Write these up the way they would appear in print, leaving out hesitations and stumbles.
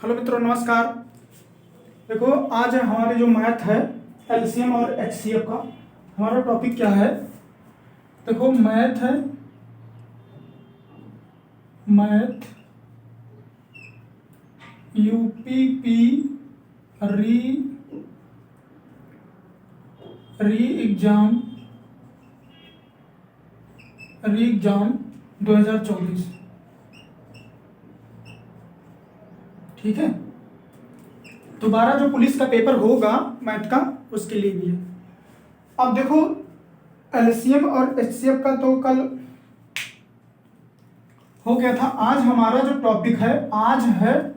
Hello मित्रों, नमस्कार। देखो, आज हमारे जो मैथ है एलसीएम और एचसीएफ का, हमारा टॉपिक क्या है। देखो, मैथ है, मैथ यूपीपी री एग्जाम 2024। ठीक है, दोबारा जो पुलिस का पेपर होगा मैथ का, उसके लिए भी है। अब देखो, एलसीएम और एचसीएफ का तो कल हो गया था। आज हमारा जो टॉपिक है, आज है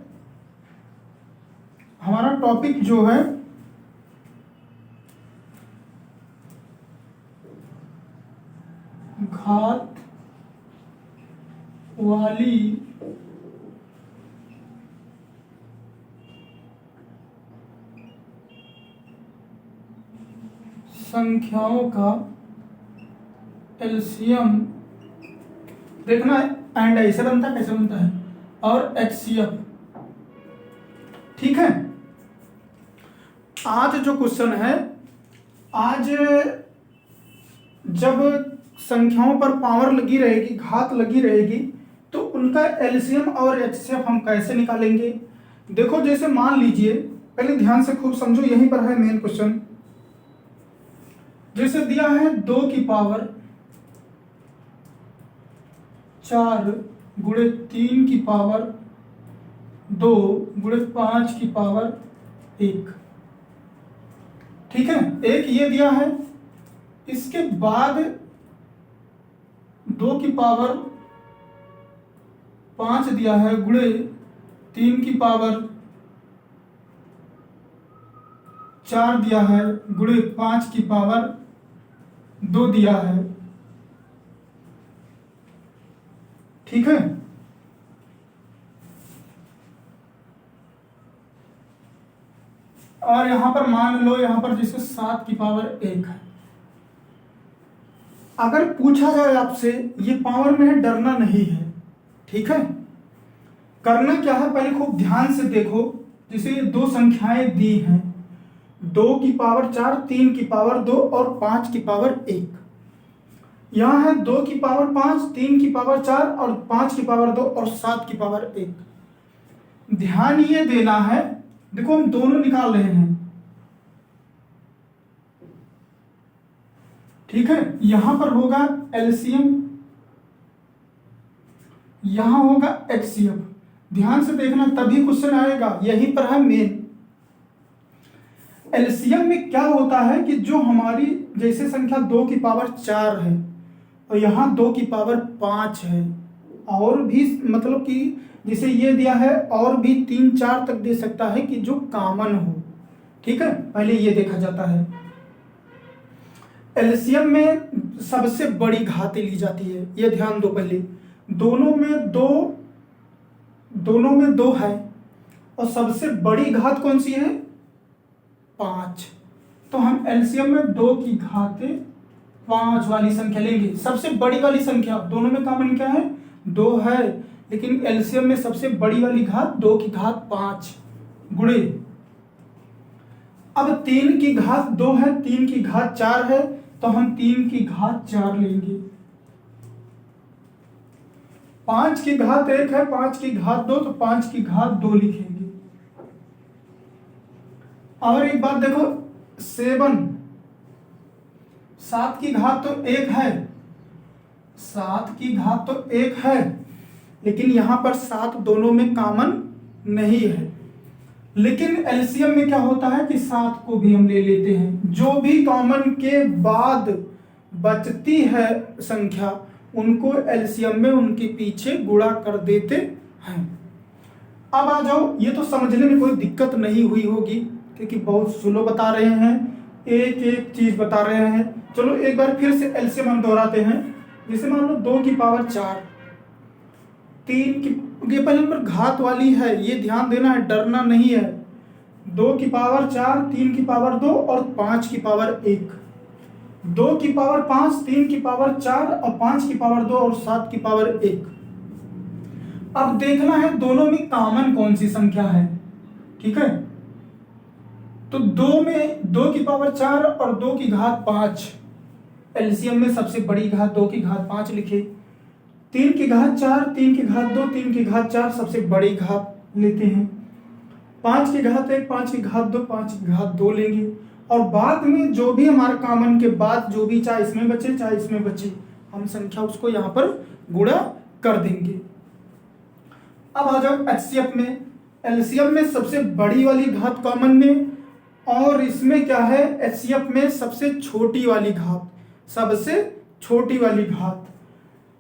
हमारा टॉपिक जो है घात वाली संख्याओं का एलसीएम देखना है, एंड ऐसे बनता है, कैसे बनता है, और एचसीएफ। ठीक है, आज जो क्वेश्चन है, आज जब संख्याओं पर पावर लगी रहेगी, घात लगी रहेगी, तो उनका एलसीएम और एचसीएफ हम कैसे निकालेंगे। देखो, जैसे मान लीजिए, पहले ध्यान से खूब समझो, यहीं पर है मेन क्वेश्चन। जैसे दिया है 2 की पावर 4 गुणे 3 की पावर 2 गुणे 5 की पावर 1। ठीक है, एक ये दिया है। इसके बाद 2 की पावर 5 दिया है गुणे 3 की पावर 4 दिया है गुणे 5 की पावर 2 दिया है। ठीक है, और यहां पर मान लो, यहां पर जैसे 7 की पावर 1 है। अगर पूछा जाए आपसे, ये पावर में है, डरना नहीं है। ठीक है, करना क्या है, पहले खूब ध्यान से देखो। जैसे ये 2 संख्याएं दी हैं, 2 की पावर 4, 3 की पावर 2 और 5 की पावर 1। यहां है 2 की पावर 5, 3 की पावर 4 और 5 की पावर 2 और 7 की पावर 1। ध्यान ये देना है, देखो हम दोनों निकाल रहे हैं। ठीक है, यहां पर होगा एलसीएम, यहां होगा एचसीएफ। ध्यान से देखना, तभी क्वेश्चन आएगा, यहीं पर है मेन। एलसीएम में क्या होता है कि जो हमारी जैसे संख्या 2 की पावर 4 है और यहाँ 2 की पावर 5 है, और भी मतलब कि जैसे ये दिया है, और भी 3 4 तक दे सकता है कि जो कॉमन हो। ठीक है, पहले ये देखा जाता है। एलसीएम में सबसे बड़ी घातें ली जाती है, ये ध्यान दो। पहले दोनों में दो है, और सबसे बड़ी घात कौन सी है, 5। तो हम एलसीएम में 2 की घातें 5 वाली संख्या लेंगे। सबसे बड़ी वाली संख्या, दोनों में कॉमन क्या है, 2 है, लेकिन एलसीएम में सबसे बड़ी वाली घात 2 की घात 5 गुणे, अब 3 की घात 2 है, 3 की घात 4 है, तो हम 3 की घात 4 लेंगे। 5 की घात 1 है, 5 की घात 2, तो 5 की घात 2 लिखेंगे। और एक बात देखो, 7 की घात तो 1 है, 7 की घात तो 1 है, लेकिन यहां पर 7 दोनों में कॉमन नहीं है। लेकिन एलसीएम में क्या होता है कि 7 को भी हम ले लेते हैं। जो भी कॉमन के बाद बचती है संख्या, उनको एलसीएम में उनके पीछे गुणा कर देते हैं। अब आ जाओ, ये तो समझने में कोई दिक्कत नहीं हुई होगी, क्योंकि बहुत स्लो बता रहे हैं, एक एक चीज बता रहे हैं। चलो एक बार फिर से एलसीएम हम दोहराते हैं। जैसे मान लो 2 की पावर 4, 3 की, ये पहले पर घात वाली है, ये ध्यान देना है, डरना नहीं है। 2 की पावर 4, 3 की पावर 2 और 5 की पावर 1। 2 की पावर 5, 3 की पावर 4 और 5 की पावर 2 और 7 की पावर 1। अब देखना है दोनों में कॉमन कौन सी संख्या है। ठीक है, तो 2 में 2 की पावर 4 और 2 की घात 5, एलसीएम में सबसे बड़ी घात 2 की घात 5 लिखे। 3 की घात 4, 3 की घात 2, 3 की घात 4 सबसे बड़ी घात लेते हैं। 5 की घात 1, 5 की घात 2, 5 की घात 2 लेंगे। और बाद में जो भी हमारा कॉमन के बाद जो भी चाहे इसमें बचे चाहे इसमें बचे, हम संख्या उसको यहाँ पर गुणा कर देंगे। अब आ जाओ एचसीएफ में। एलसीएम में सबसे बड़ी वाली घात कॉमन में, और इसमें क्या है, एचसीएफ में सबसे छोटी वाली घात, सबसे छोटी वाली घात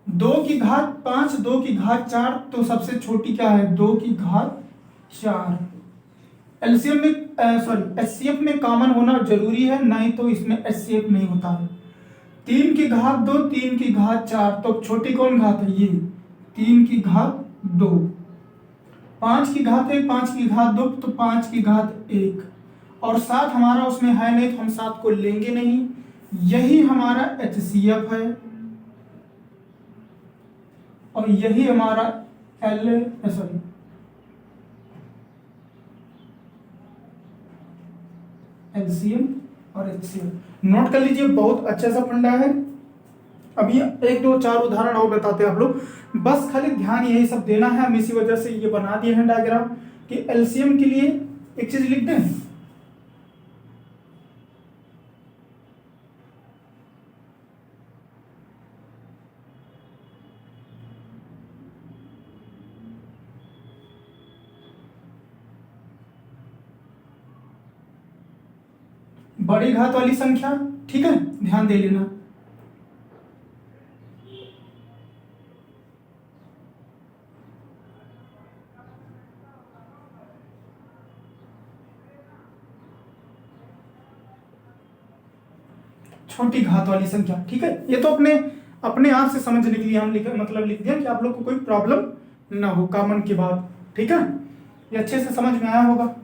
2 की घात 5, 2 की घात 4, तो सबसे छोटी क्या है 2 की घात 4। एलसीएम में एचसीएफ में कॉमन होना जरूरी है, नहीं तो इसमें एचसीएफ नहीं होता है। 3 की घात 2, 3 की घात 4, तो छोटी कौन घात है ये 3 की घात 2। 5 की घात 1, 5 की घात 2, तो 5 की घात 1। और 7 हमारा उसमें है नहीं तो हम 7 को लेंगे नहीं, यही हमारा एचसीएफ है और यही हमारा एलसीएम और एचसीएम। नोट कर लीजिए, बहुत अच्छा सा फंडा है। अभी 1 2 4 उदाहरण और बताते हैं आप लोग, बस खाली ध्यान यही सब देना है। हम इसी वजह से ये बना दिए हैं डायग्राम कि एलसीएम के लिए एक चीज लिख दें, बड़ी घात वाली संख्या। ठीक है, ध्यान दे लेना। छोटी घात वाली संख्या। ठीक है, ये तो अपने आप से समझने के लिए हम लिख दिया कि आप लोग को कोई प्रॉब्लम ना हो कॉमन के बाद। ठीक है, ये अच्छे से समझ में आया होगा।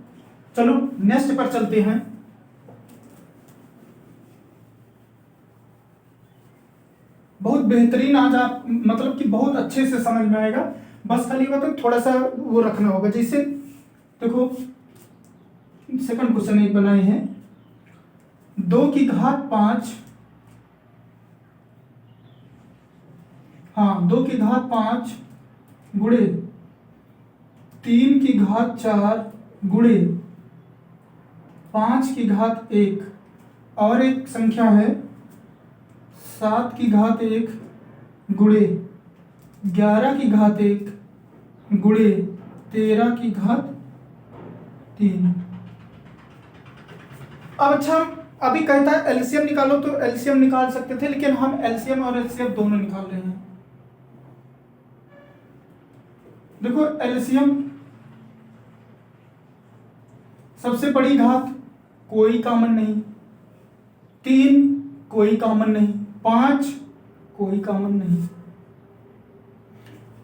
चलो नेक्स्ट पर चलते हैं। बहुत बेहतरीन आज आप मतलब कि बहुत अच्छे से समझ में आएगा। बस खाली बात है थोड़ा सा वो रखना होगा, जैसे देखो सेकंड क्वेश्चन एक बनाए हैं, 2 की घात 5, हाँ 2 की घात 5 गुणे 3 की घात 4 गुणे 5 की घात 1, और एक संख्या है 7 की घात 1 गुणे 11 की घात 1 गुणे 13 की घात 3। अब अच्छा, अभी कहता है एलसीएम निकालो, तो एलसीएम निकाल सकते थे, लेकिन हम एलसीएम और एचसीएफ दोनों निकाल रहे हैं। देखो एलसीएम सबसे बड़ी घात कोई कॉमन नहीं, 3 कोई कॉमन नहीं, 5 कोई कॉमन नहीं।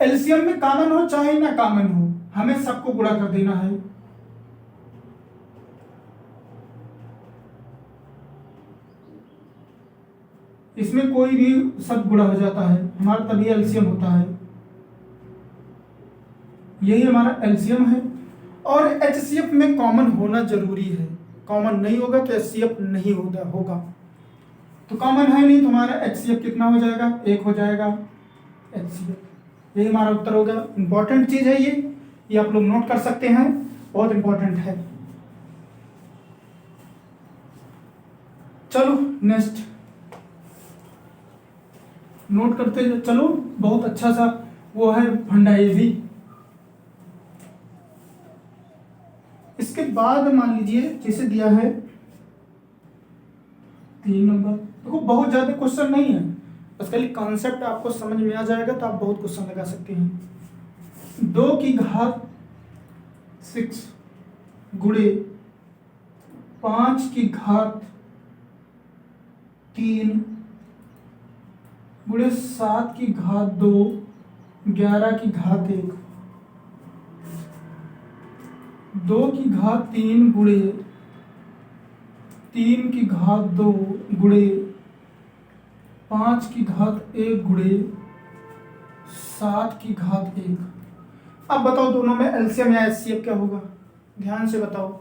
एलसीएम में कॉमन हो चाहे ना कॉमन हो, हमें सबको गुणा कर देना है। इसमें कोई भी सब गुणा हो जाता है, हमारा तभी एलसीएम होता है। यही हमारा एलसीएम है। और एचसीएफ में कॉमन होना जरूरी है, कॉमन नहीं होगा तो एचसीएफ नहीं होगा। तो कॉमन है नहीं तो हमारा एचसीएफ कितना हो जाएगा 1 हो जाएगा एचसीएफ। यही हमारा उत्तर होगा। इंपॉर्टेंट चीज है ये आप लोग नोट कर सकते हैं, बहुत इंपॉर्टेंट है। चलो नेक्स्ट नोट करते चलो, बहुत अच्छा सा वो है फंडा ये भी। इसके बाद मान लीजिए जैसे दिया है 3 नंबर, देखो बहुत ज्यादा क्वेश्चन नहीं है, बस खाली कॉन्सेप्ट आपको समझ में आ जाएगा तो आप बहुत क्वेश्चन लगा सकते हैं। 2 की घात 6 गुणे 5 की घात 3 गुणे 7 की घात 2 11 की घात 1, 2 की घात 3 गुणे 3 की घात 2 गुणे 5 की घात 1 गुणे 7 की घात 1। अब बताओ दोनों में एलसीएम या एचसीएफ क्या होगा, ध्यान से बताओ।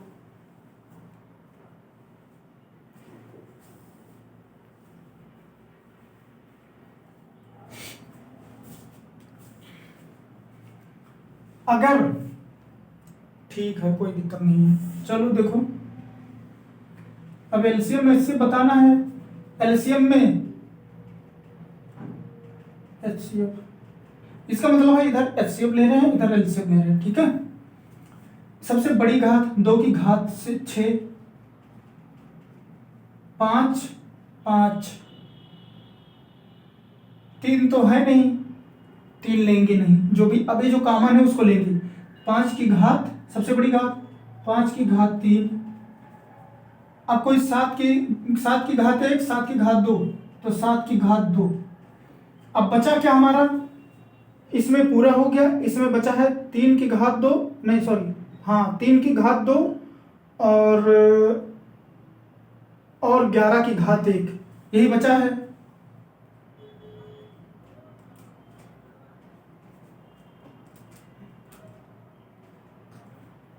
अगर ठीक है कोई दिक्कत नहीं है, चलो देखो अब एलसीएम में से बताना है, एलसीएम में एचसीएफ, इसका मतलब है इधर एचसीएफ ले रहे हैं इधर एलसीएम ले रहे हैं, ठीक है। सबसे बड़ी घात 2 की घात से 6, 5 5, 3 तो है नहीं, 3 लेंगे नहीं, जो भी अभी जो कॉमन है उसको लेंगे। 5 की घात सबसे बड़ी घात, 5 की घात 3, अब कोई 7 की घात 1, 7 की घात 2, तो 7 की घात 2। अब बचा क्या हमारा, इसमें पूरा हो गया, इसमें बचा है 3 की घात 2, नहीं सॉरी हाँ 3 की घात 2 और 11 की घात 1, यही बचा है।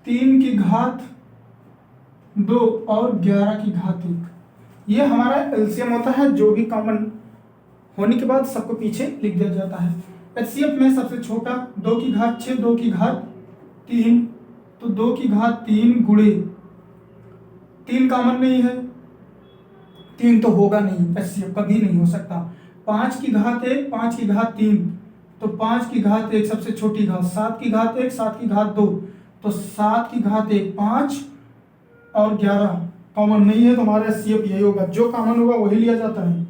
तीन की घात 2 और 11 की घात 1, ये हमारा एलसीएम होता है, जो भी कॉमन होने के बाद सबको पीछे लिख दिया जाता है। एचसीएफ में सबसे छोटा 2 की घात 6, 2 की घात 3, तो 2 की घात 3 गुणे 3 कॉमन नहीं है, 3 तो होगा नहीं, एचसीएफ कभी नहीं हो सकता। 5 की घात 1, 5 की घात 3, तो 5 की घात 1 सबसे छोटी घात, 7 की घात 1, 7 की घात 2, तो 7 की घात 1 5 और 11 कॉमन नहीं है, तो हमारा एचसीएफ यही होगा, जो कॉमन होगा वही लिया जाता है।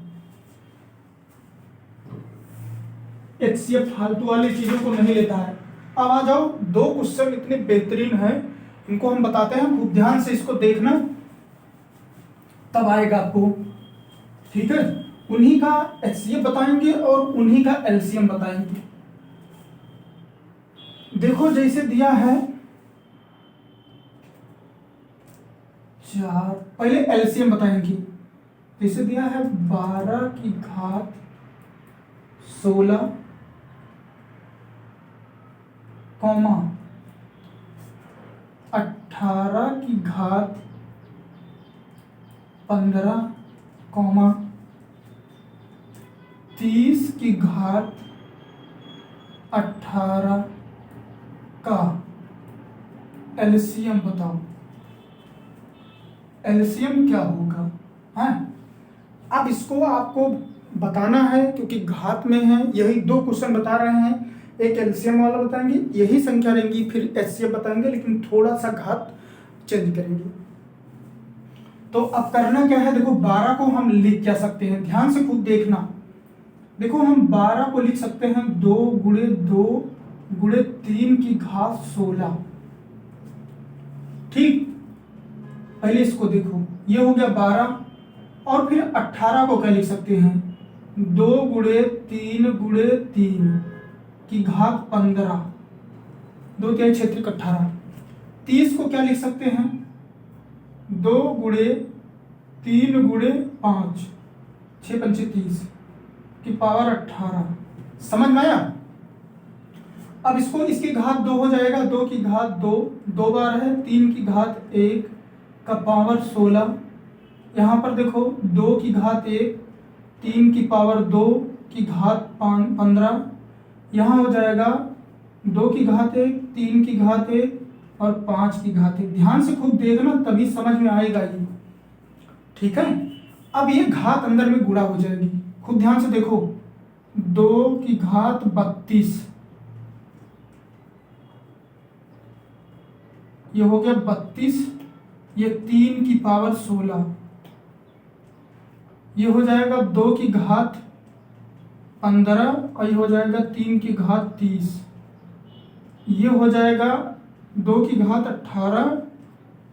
एचसीएफ फालतू वाली चीजों को नहीं लेता है। अब आ जाओ, 2 क्वेश्चन इतने बेहतरीन हैं, इनको हम बताते हैं, खूब ध्यान से इसको देखना, तब आएगा आपको, ठीक है। उन्हीं का एचसीएफ बताएंगे और उन्हीं का एलसीएम बताएंगे। देखो जैसे दिया है 4, पहले एलसीएम बताएंगे। जैसे दिया है 12 की घात 16, कॉमा 18 की घात 15, कॉमा 30 की घात 18 का एलसीएम बताओ, एलसीएम क्या होगा। हाँ, अब इसको आपको बताना है क्योंकि घात में है, यही 2 क्वेश्चन बता रहे हैं, एक एलसीएम वाला बताएंगे, यही संख्या रहेंगी, फिर एचसीएफ बताएंगे, लेकिन थोड़ा सा घात चेंज करेंगे। तो अब करना क्या है, देखो 12 को हम लिख क्या सकते हैं, ध्यान से खुद देखना। देखो हम 12 को लिख सकते हैं 2 गुणे 2 गुणे 3 की घात 16, ठीक। पहले इसको देखो, ये हो गया 12, और फिर 18 को क्या लिख सकते हैं, 2 गुणे 3 गुणे 3 की घात 15, 2 3 6 18। 30 को क्या लिख सकते हैं, 2 गुणे 3 गुणे 5, 6 5 30 की पावर 18। समझ में आया। अब इसको इसकी घात 2 हो जाएगा, 2 की घात 2 2 बार है, 3 की घात 1 का पावर 16, यहाँ पर देखो 2 की घात 1, 3 की पावर 2 की घात 15, यहाँ हो जाएगा 2 की घात 1, 3 की घात 1 और 5 की घात 1। ध्यान से खुद देखना तभी समझ में आएगा ये, ठीक है। अब ये घात अंदर में गुणा हो जाएगी, खुद ध्यान से देखो, 2 की घात 32, ये हो गया 32, ये 3 की पावर 16, ये हो जाएगा 2 की घात 15 और ये हो जाएगा 3 की घात 30, ये हो जाएगा 2 की घात 18,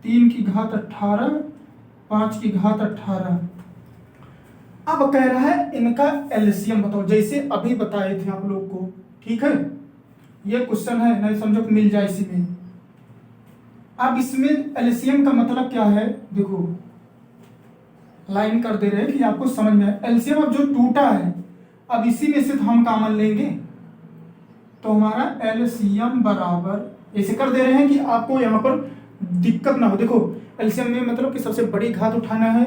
3 की घात 18, 5 की घात 18। अब कह रहा है इनका एलसीएम बताओ, जैसे अभी बताए थे आप लोग को, ठीक है। ये क्वेश्चन है, नहीं समझो तो मिल जाए इसी में। अब इसमें एलसीएम का मतलब क्या है, देखो लाइन कर दे रहे हैं कि आपको समझ में आए। एलसीएम अब जो टूटा है, अब इसी में से तो हम कॉमन लेंगे, तो हमारा एलसीएम बराबर ऐसे कर दे रहे हैं कि आपको यहाँ पर दिक्कत ना हो। देखो एलसीएम में मतलब कि सबसे बड़ी घात उठाना है।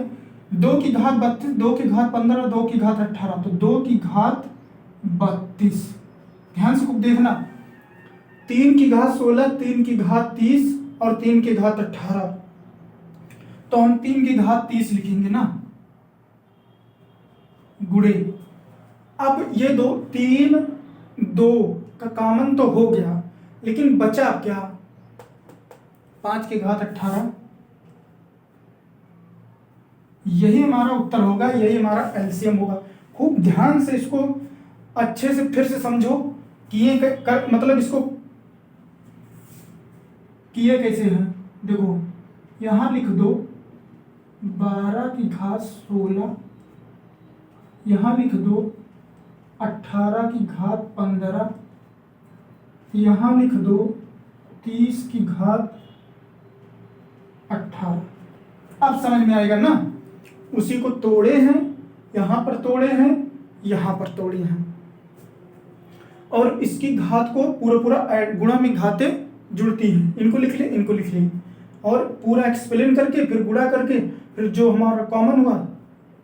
2 की घात 32, 2 की घात 15, 2 की घात 18, तो 2 की घात 32। ध्यान से खूब देखना, 3 की घात 16, 3 की घात 30 और 3 की घात 18, तो हम 3 की घात 30 लिखेंगे ना, गुणे। अब ये 3 2 का कॉमन तो हो गया, लेकिन बचा क्या, 5 की घात 18। यही हमारा उत्तर होगा, यही हमारा एलसीएम होगा। खूब ध्यान से इसको अच्छे से फिर से समझो कि ये मतलब इसको किए कैसे हैं। देखो यहां लिख दो 12 की घात 16, यहां लिख दो 18 की घात 15, यहां लिख दो 30 की घात 18। अब समझ में आएगा ना, उसी को तोड़े हैं, यहां पर तोड़े हैं, यहां पर तोड़े हैं, और इसकी घात को पूरा गुणा में घातें जुड़ती हैं। इनको लिख ले, इनको लिख ले, और पूरा एक्सप्लेन करके फिर गुणा करके फिर जो हमारा कॉमन हुआ,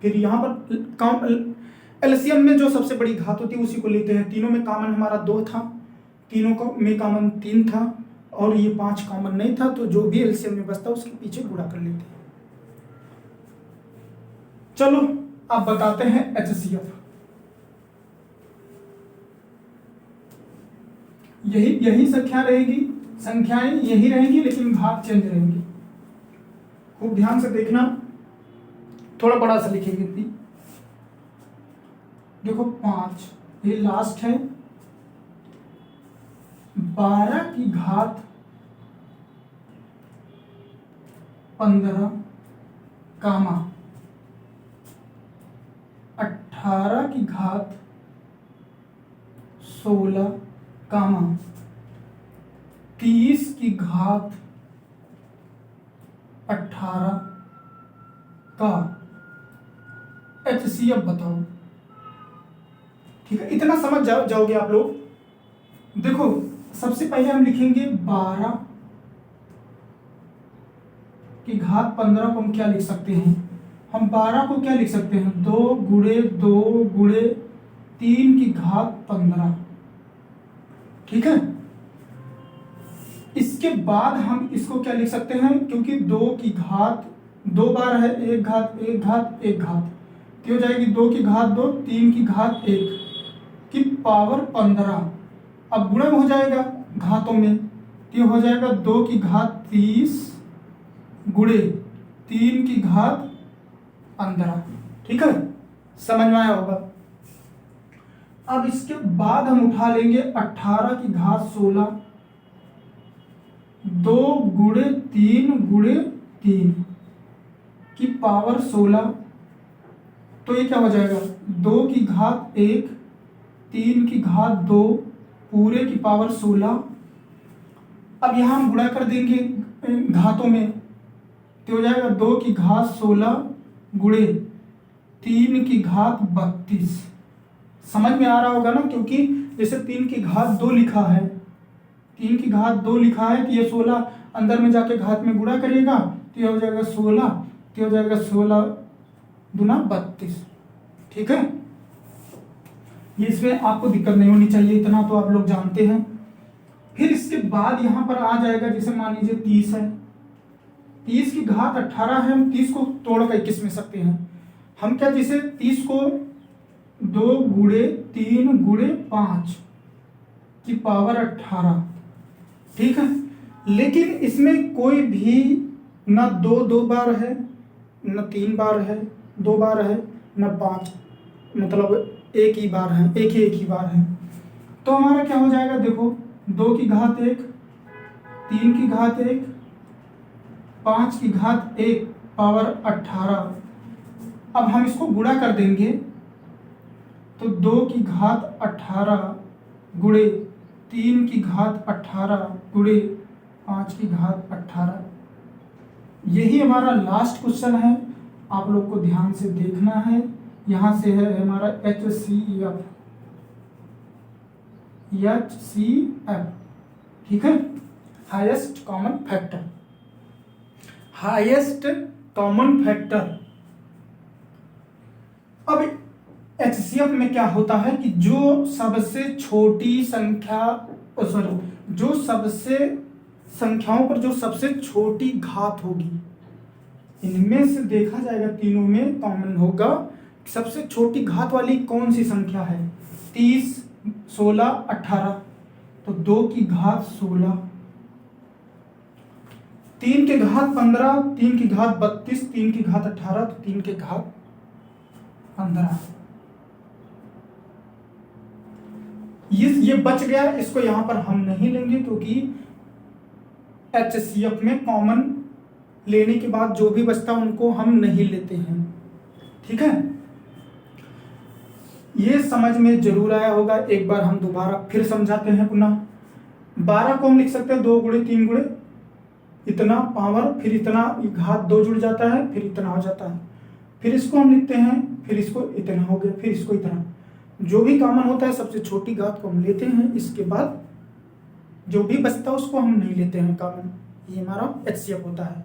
फिर यहाँ पर एलसीएम में जो सबसे बड़ी घात होती है उसी को लेते हैं। तीनों में कॉमन हमारा 2 था, तीनों को में कॉमन 3 था, और ये 5 कॉमन नहीं था, तो जो भी एलसीएम में बचता उसके पीछे गुणा कर लेते हैं। चलो अब बताते हैं एचसीएफ। यही संख्या रहेगी, संख्याएं यही रहेंगी, लेकिन घात चेंज रहेंगी। खूब ध्यान से देखना, थोड़ा बड़ा सा लिखेंगे। देखो 5, ये लास्ट है, 12 की घात 15 कामा 18 की घात 16 कामा 30 की घात 18 का एचसीएफ बताओ। ठीक है, इतना समझ जाओगे आप लोग। देखो सबसे पहले हम लिखेंगे 12 की घात 15 को हम क्या लिख सकते हैं, हम 12 को क्या लिख सकते हैं, 2 गुणे 2 गुणे 3 की घात 15। ठीक है, इसके बाद हम इसको क्या लिख सकते हैं, क्योंकि 2 की घात 2 बार है, 1 घात 1 घात 1 घात, तो हो जाएगी 2 की घात 2, 3 की घात 1 की पावर 15। अब गुणा हो जाएगा घातों में, तो हो जाएगा 2 की घात 30 गुणे 3 की घात 15। ठीक है, समझ में आया होगा। अब इसके बाद हम उठा लेंगे 18 की घात 16, 2 गुणे 3 गुणे 3 की पावर 16, तो ये क्या हो जाएगा, 2 की घात 1, 3 की घात 2 पूरे की पावर 16। अब यहां हम गुणा कर देंगे घातों में, तो हो जाएगा 2 की घात 16 गुणे 3 की घात 32। समझ में आ रहा होगा ना, क्योंकि जैसे 3 की घात 2 लिखा है, 3 की घात 2 लिखा है, तो ये 16 अंदर में जाके घात में गुणा करिएगा, तो ये हो जाएगा 16, तो हो जाएगा 16 दूना 32। ठीक है, ये इसमें आपको दिक्कत नहीं होनी चाहिए, इतना तो आप लोग जानते हैं। फिर इसके बाद यहां पर आ जाएगा, जैसे मान लीजिए 30 है, 30 की घात 18 है, हम 30 को तोड़कर 21 में सकते हैं। हम क्या, जैसे 30 को 2 गुणे 3 गुणे 5 की पावर 18। ठीक है, लेकिन इसमें कोई भी न 2 बार है, न 3 बार है, 2 बार है, न 5, मतलब एक ही बार है, एक ही बार है। तो हमारा क्या हो जाएगा, देखो 2 की घात 1, 3 की घात 1, 5 की घात 1 पावर 18। अब हम इसको गुणा कर देंगे, तो 2 की घात 18 गुणे 3 की घात 18 गुणे 5 की घात 18। यही हमारा लास्ट क्वेश्चन है, आप लोग को ध्यान से देखना है। यहां से है हमारा HCF। HCF, ठीक है, highest common factor. Highest common factor. अब HCF में क्या होता है कि जो सबसे छोटी संख्या, सॉरी, जो सबसे संख्याओं पर जो सबसे छोटी घात होगी, इनमें से देखा जाएगा तीनों में कॉमन होगा। सबसे छोटी घात वाली कौन सी संख्या है? 30, 16, 18। तो 2 की घात 16, 3 की घात 15, 3 की घात 32, 3 की घात 18, तो 3 की घात 15। ये बच गया, इसको यहां पर हम नहीं लेंगे क्योंकि HCF में कॉमन लेने के बाद जो भी बचता उनको हम नहीं लेते हैं, ठीक है। ये समझ में जरूर आया होगा। एक बार हम दोबारा फिर समझाते हैं पुनः। 12 को हम लिख सकते हैं 2 गुणे 3 गुणे इतना पावर, फिर इतना घात 2 जुड़ जाता है, फिर इतना हो जाता है, फिर इसको हम लिखते हैं, फिर इसको इतना हो गया, फिर इसको इतना। जो भी कॉमन होता है सबसे छोटी घात को हम लेते हैं, इसके बाद जो भी बचता है उसको हम नहीं लेते हैं कॉमन। ये हमारा HCF होता है।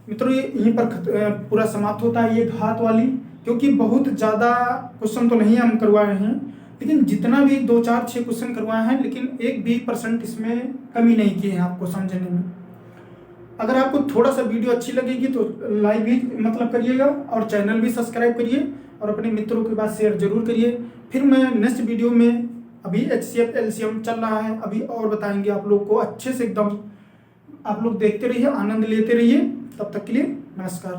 मित्रों ये यहीं पर पूरा समाप्त होता है ये घात वाली, क्योंकि बहुत ज़्यादा क्वेश्चन तो नहीं हम करवाए हैं, लेकिन जितना भी 2, 4, 6 क्वेश्चन करवाए हैं, लेकिन 1 भी % इसमें कमी नहीं की है आपको समझने में। अगर आपको थोड़ा सा वीडियो अच्छी लगेगी तो लाइक भी मतलब करिएगा, और चैनल भी सब्सक्राइब करिए, और अपने मित्रों के पास शेयर जरूर करिए। फिर मैं नेक्स्ट वीडियो में, अभी HCF LCM चल रहा है, अभी और बताएंगे आप लोग को अच्छे से एकदम। आप लोग देखते रहिए, आनंद लेते रहिए। तब तक के लिए नमस्कार।